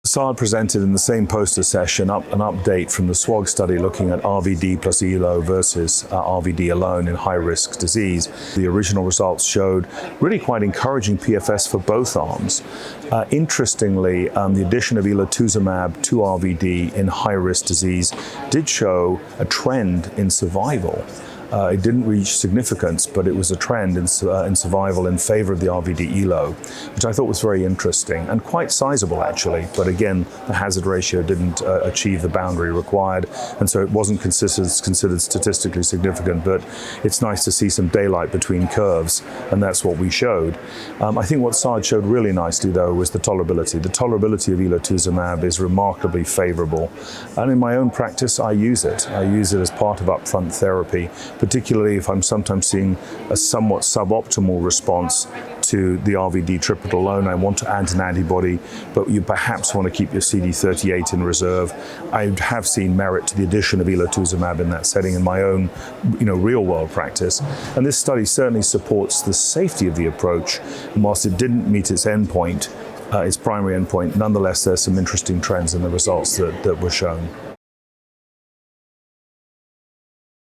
Saad presented in the same poster session an update from the SWOG study looking at RVD plus ELO versus RVD alone in high-risk disease. The original results showed really quite encouraging PFS for both arms. Interestingly, the addition of Elotuzumab to RVD in high-risk disease did show a trend in survival. It didn't reach significance, but it was a trend in survival in favor of the RVD ELO, which I thought was very interesting and quite sizable actually. But again, the hazard ratio didn't achieve the boundary required, and so it wasn't considered statistically significant. But it's nice to see some daylight between curves, and that's what we showed. I think what Saad showed really nicely, though, was the tolerability. The tolerability of Elotuzumab is remarkably favorable, and in my own practice, I use it. I use it as part of upfront therapy, particularly if I'm sometimes seeing a somewhat suboptimal response to the RVD triplet alone. I want to add an antibody, but you perhaps want to keep your CD38 in reserve. I have seen merit to the addition of Elotuzumab in that setting in my own, real-world practice. And this study certainly supports the safety of the approach. And whilst it didn't meet its endpoint, its primary endpoint, nonetheless, there's some interesting trends in the results that were shown.